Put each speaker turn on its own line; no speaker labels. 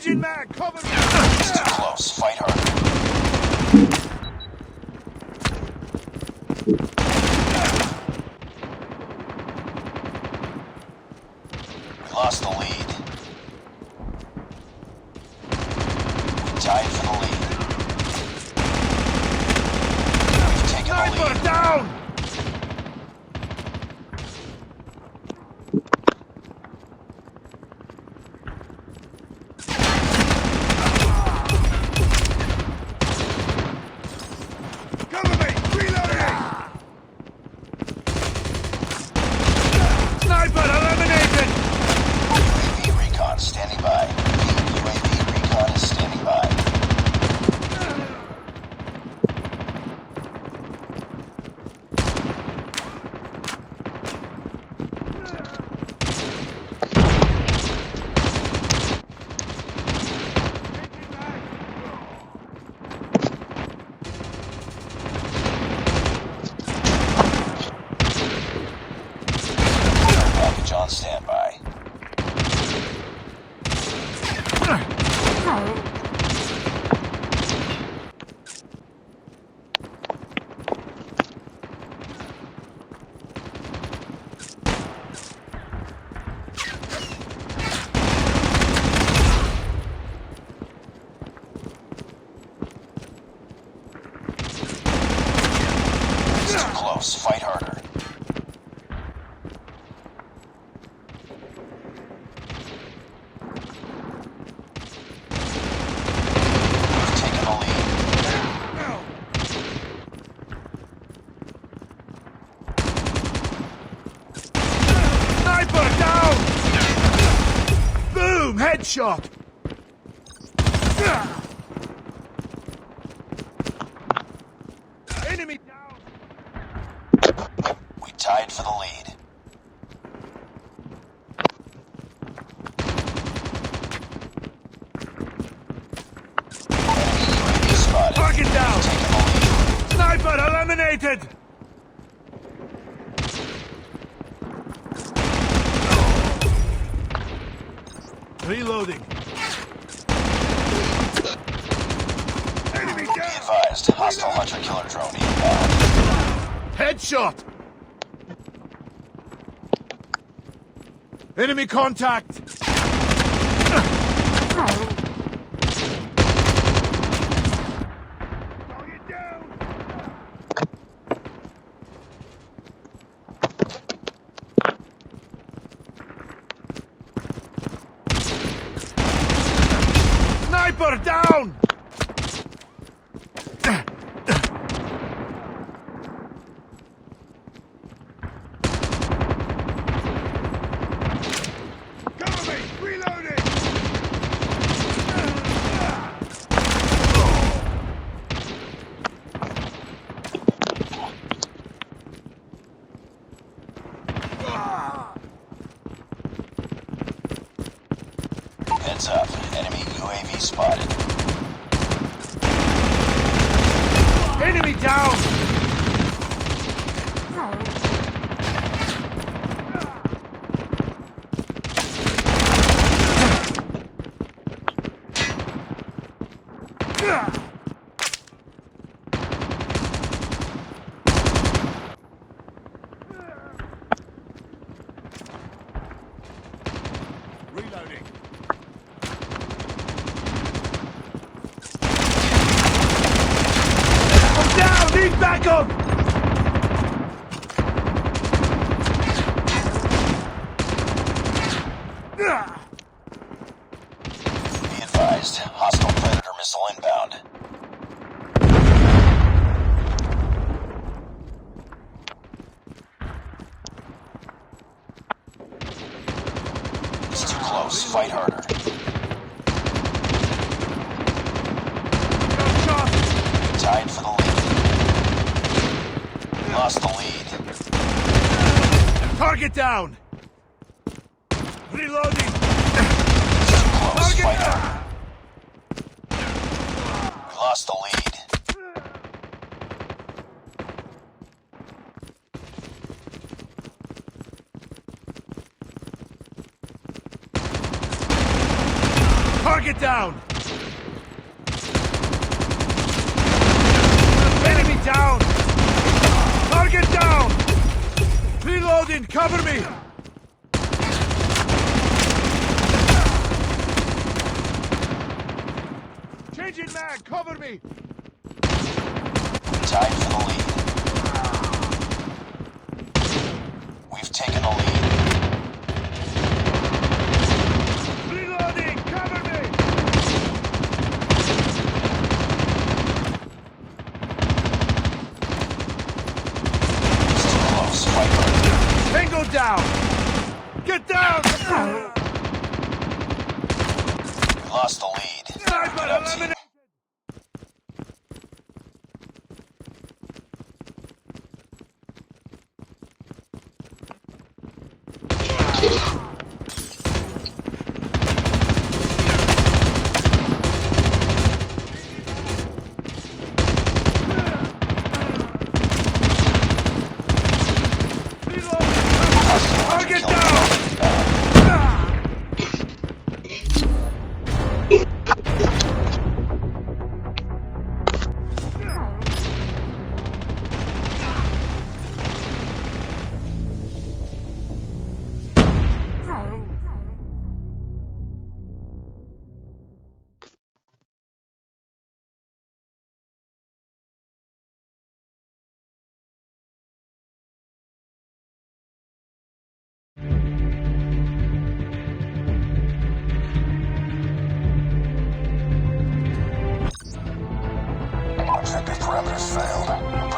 Changing mag, cover me!
It's too close. Fight harder. We lost the lead. We tied for the lead. We've taken the
Sniper
lead.
down! Cover me! Reloading! Sniper eliminated!
UAV recon standing by. UAV recon is standing by. Package on standby. It's too close. Fight harder. We've taken the lead.
Sniper down! Boom! Headshot! Enemy down!
We tied for the lead. Enemy UAV spotted.
Target down!
Taking the lead.
Sniper eliminated! Reloading. Enemy
Be
down!
advised, hostile hunter-killer drone inbound.
Headshot! Enemy contact! Target down! Sniper down! Cover me! Reloading!
Heads up, enemy UAV spotted.
Enemy down! Reloading. I'm down! Need backup!
Be advised, hostile Predator missile inbound. It's too close. Fight harder.
Shot!
Tied for the lead. We lost the lead.
Target down! Reloading!
It's too close.
Target
Fight
down!
harder. We lost the lead.
Target Target down! Enemy down! Target down! Reloading, cover me! Changing mag, cover me!
Tied for the lead. We've taken the lead.
Reloading, cover me!
It's too close. Fight hard.
Tango down! Get down!
We lost the lead.
Sniper
Good up, team.
eliminated! Target down!
Objective parameters failed.